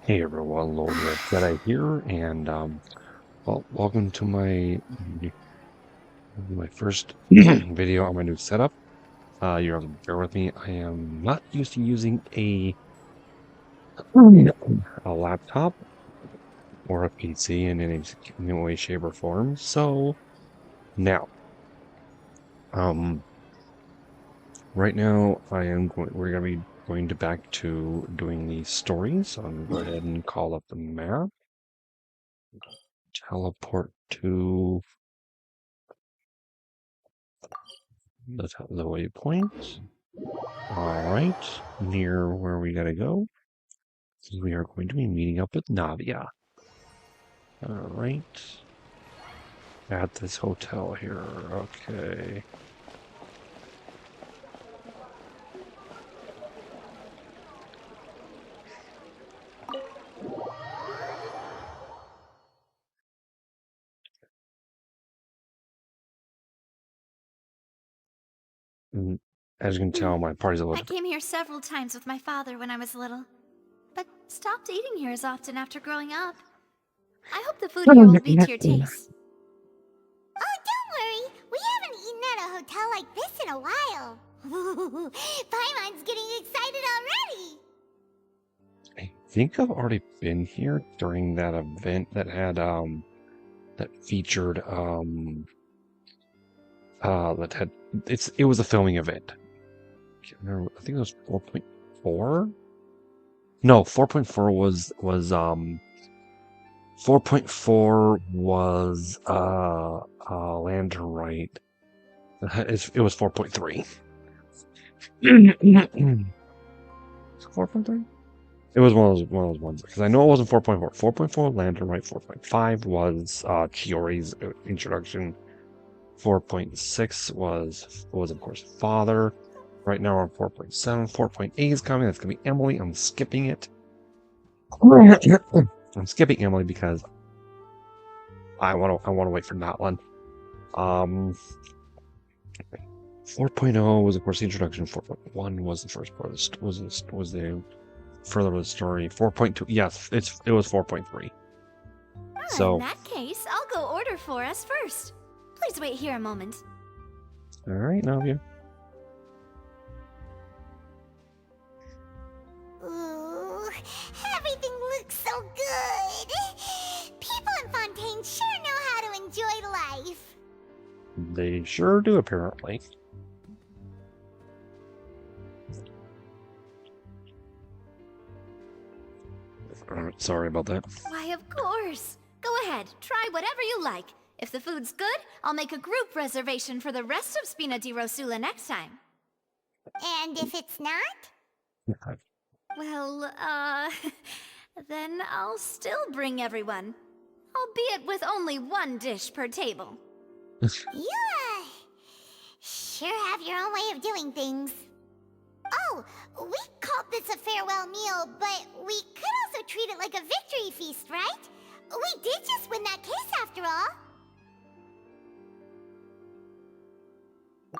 Hey everyone, Lord Jedi here, and well, welcome to my first video on my new setup. You have to bear with me. I am not used to using a laptop or a PC in any way, shape, or form. So now, um, right now we're gonna be going back to doing these stories. So I'm gonna go ahead and call up the map, teleport to the waypoint. All right, near where we gotta go. We are going to be meeting up with Navia. All right, at this hotel here. Okay. As you can tell, my party's a I little came here several times with my father when I was little, but stopped eating here as often after growing up. I hope the food here will be to your different. taste. Oh, don't worry. We haven't eaten at a hotel like this in a while. Paimon's getting excited already. I think I've already been here during that event that had that featured it was a filming event. I can't remember. I think it was 4.4. No, 4.4 was 4.4 was Landorite. It was 4.3. 4.3? It was one of those ones because I know it wasn't 4.4. 4.4 Landorite. 4.5 was Chiori's introduction. 4.6 was of course Father. Right now we're on 4.7. 4.8 is coming. That's gonna be Emily. I'm skipping it. I'm skipping Emily because I want to wait for Notlin. 4.0 was of course the introduction. 4.1 was the first part of the was the further of the story. 4.2, yes, it was 4.3. In So, that case, I'll go order for us first. Please wait here a moment. all right, Navia. Ooh, everything looks so good. People in Fontaine sure know how to enjoy life. They sure do, apparently. Sorry about that. Why, of course. Go ahead, try whatever you like. If the food's good, I'll make a group reservation for the rest of Spina DeRosula next time. And if it's not? Well, then I'll still bring everyone. Albeit with only one dish per table. You, sure have your own way of doing things. Oh, we called this a farewell meal, but we could also treat it like a victory feast, right? We did just win that case after all.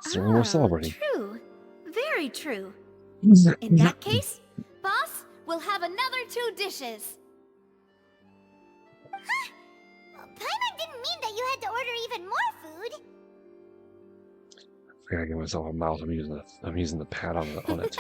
So we're celebrating. True. Very true. In that case, boss, we'll have another 2 dishes. Huh? Paimon didn't mean that you had to order even more food. I gotta give myself a mouse. I'm using the pad on it.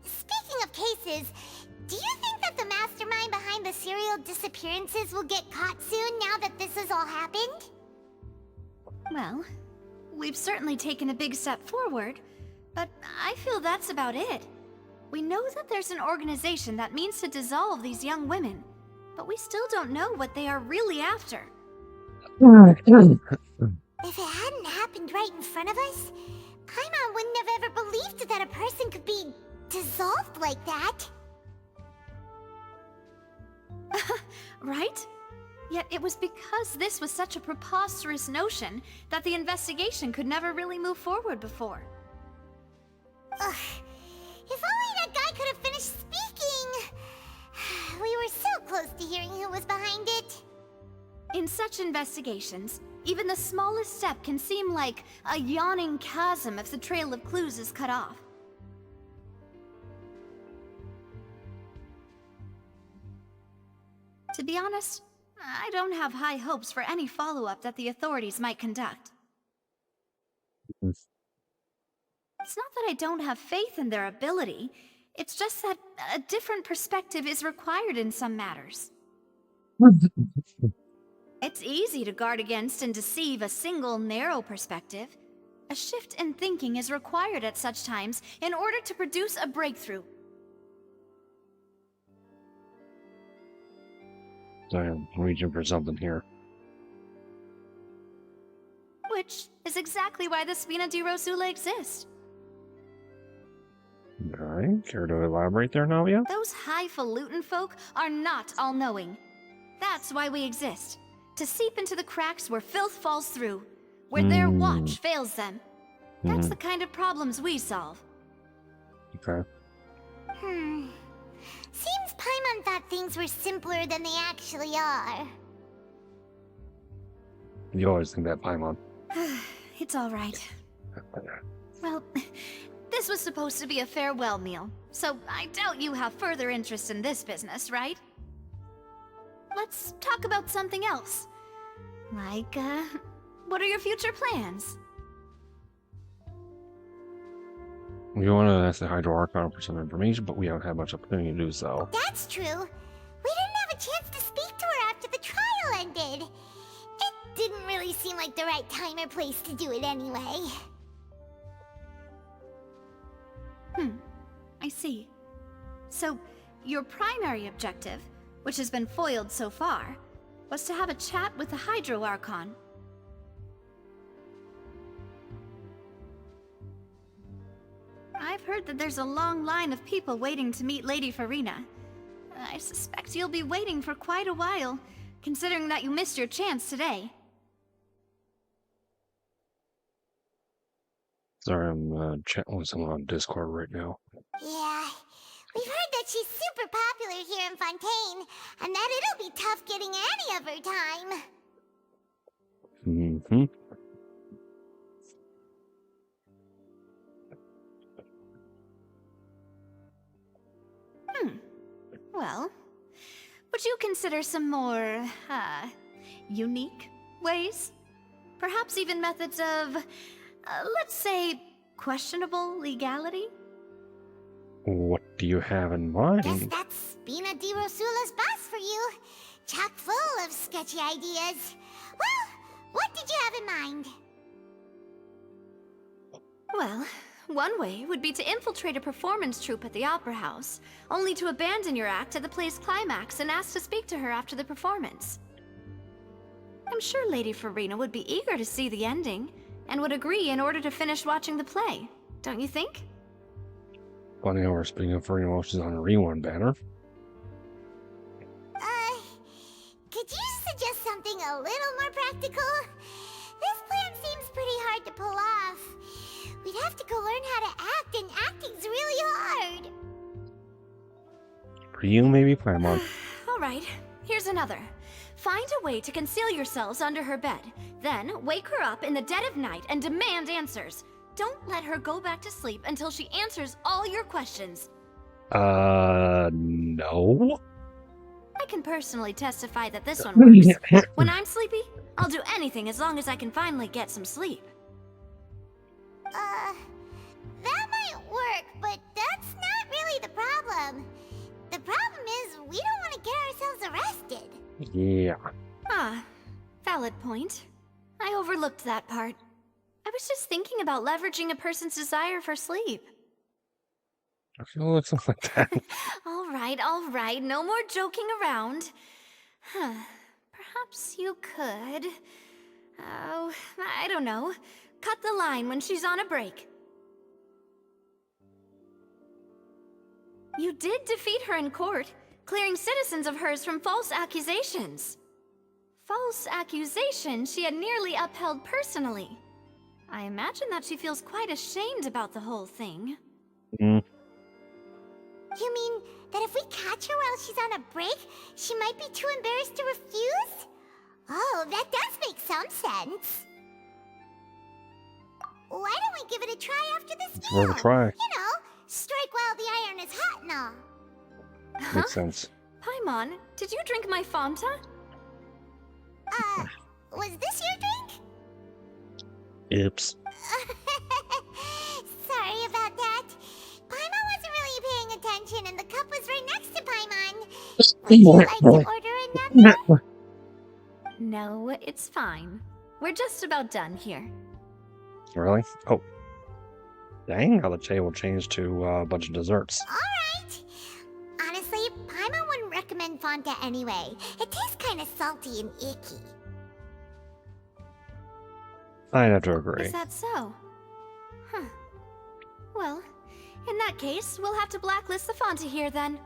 Speaking of cases, do you think that the mastermind behind the serial disappearances will get caught soon now that this has all happened? Well, we've certainly taken a big step forward, but I feel that's about it. We know that there's an organization that means to dissolve these young women, but we still don't know what they are really after. If it hadn't happened right in front of us, Paimon wouldn't have ever believed that a person could be dissolved like that. Right? Yet it was because this was such a preposterous notion that the investigation could never really move forward before. Ugh. If only that guy could have finished speaking! We were so close to hearing who was behind it. In such investigations, even the smallest step can seem like a yawning chasm if the trail of clues is cut off. To be honest, I don't have high hopes for any follow-up that the authorities might conduct. Mm. It's not that I don't have faith in their ability. It's just that a different perspective is required in some matters. It's easy to guard against and deceive a single narrow perspective. A shift in thinking is required at such times in order to produce a breakthrough. I'm reaching for something here. Which is exactly why the Spina DeRosula exists. Alright, care to elaborate there, Navia? Those highfalutin folk are not all-knowing. That's why we exist. To seep into the cracks where filth falls through. Where their watch fails them. That's the kind of problems we solve. Okay. Seems Paimon thought things were simpler than they actually are. You always think that, Paimon. It's alright. Well, this was supposed to be a farewell meal, so I doubt you have further interest in this business, right? Let's talk about something else. Like, what are your future plans? We want to ask the Hydro Archon for some information, but we haven't had much opportunity to do so. That's true. We didn't have a chance to speak to her after the trial ended. It didn't really seem like the right time or place to do it anyway. I see. So, your primary objective, which has been foiled so far, was to have a chat with the Hydro Archon. I've heard that there's a long line of people waiting to meet Lady Farina. I suspect you'll be waiting for quite a while, considering that you missed your chance today. Sorry, I'm chatting with someone on Discord right now. Yeah, we've heard that she's super popular here in Fontaine, and that it'll be tough getting any of her time. Well, would you consider some more, unique ways? Perhaps even methods of, let's say, questionable legality? What do you have in mind? Guess that's Spina DeRosula's boss for you. Chock full of sketchy ideas. Well, what did you have in mind? Well, one way would be to infiltrate a performance troupe at the Opera House, only to abandon your act at the play's climax and ask to speak to her after the performance. I'm sure Lady Farina would be eager to see the ending, and would agree in order to finish watching the play, don't you think? Funny how we're speaking of Farina while she's on a rewind banner. Could you suggest something a little more practical? This plan seems pretty hard to pull off. We'd have to go learn how to act, and acting's really hard. For you, maybe, Paimon. Alright, here's another. Find a way to conceal yourselves under her bed. Then, wake her up in the dead of night and demand answers. Don't let her go back to sleep until she answers all your questions. No? I can personally testify that this one works. When I'm sleepy, I'll do anything as long as I can finally get some sleep. That might work, but that's not really the problem. The problem is we don't want to get ourselves arrested. Yeah. Valid point. I overlooked that part. I was just thinking about leveraging a person's desire for sleep. I feel it's something like that. All right, no more joking around. Perhaps you could... Oh, I don't know. Cut the line when she's on a break. You did defeat her in court, clearing citizens of hers from false accusations. False accusations she had nearly upheld personally. I imagine that she feels quite ashamed about the whole thing. You mean that if we catch her while she's on a break, she might be too embarrassed to refuse? Oh, that does make some sense. Why don't we give it a try after this meal? Worth a try. You know, strike while the iron is hot and all. Makes sense. Paimon, did you drink my Fanta? Was this your drink? Oops. Sorry about that. Paimon wasn't really paying attention and the cup was right next to Paimon. Would you like to order another? No, it's fine. We're just about done here. Really? Oh. Dang, how the table changed to a bunch of desserts. Alright. Honestly, Paimon wouldn't recommend Fanta anyway. It tastes kind of salty and icky. I'd have to agree. Is that so? Huh. Well, in that case, we'll have to blacklist the Fanta here then.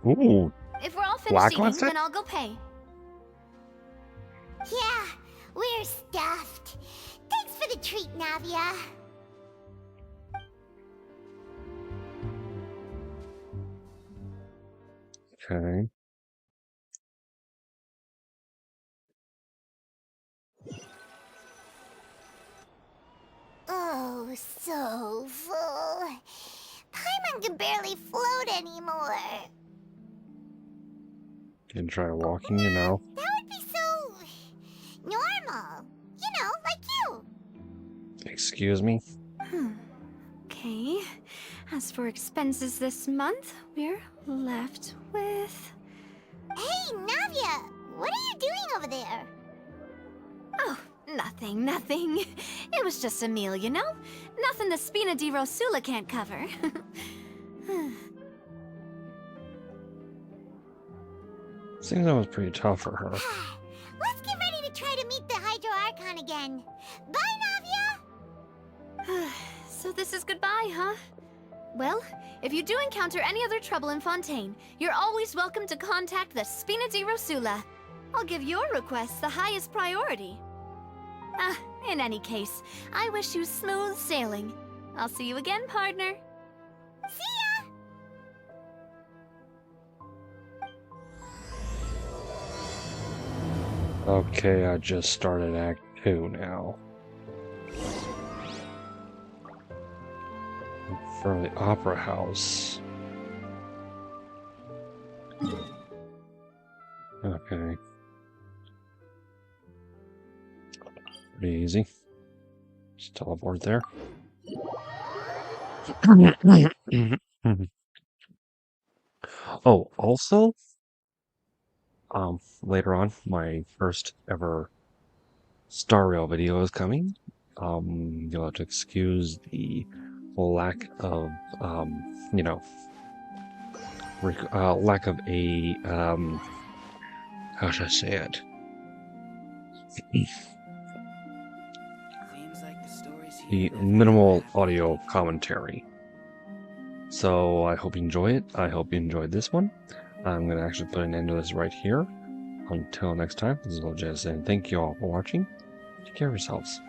Ooh. If we're all finished eating, Blacklisted? then I'll go pay. Yeah, we're stuffed. Thanks for the treat, Navia. Okay. Oh, so full. Paimon can barely float anymore. Can try walking, you know. That would be so normal. You know, like you. Excuse me? Okay. As for expenses this month, we're left with... Hey, Navia, what are you doing over there? Oh, nothing. It was just a meal, you know? Nothing the Spina DeRosula can't cover. Seems that was pretty tough for her. Let's get ready to try to meet the Hydro Archon again. Bye, Navia! So this is goodbye, huh? Well, if you do encounter any other trouble in Fontaine, you're always welcome to contact the Spina DeRosula. I'll give your requests the highest priority. In any case, I wish you smooth sailing. I'll see you again, partner. See ya! Okay, I just started Act 2 now. From the Opera House. Okay. Pretty easy. Just teleport there. Oh, also, later on, my first ever Star Rail video is coming. You'll have to excuse the lack of, you know, lack of a, how should I say it? The minimal audio commentary. So I hope you enjoy it. I hope you enjoyed this one. I'm going to actually put an end to this right here. Until next time, this is Lil Jez saying thank you all for watching. Take care of yourselves.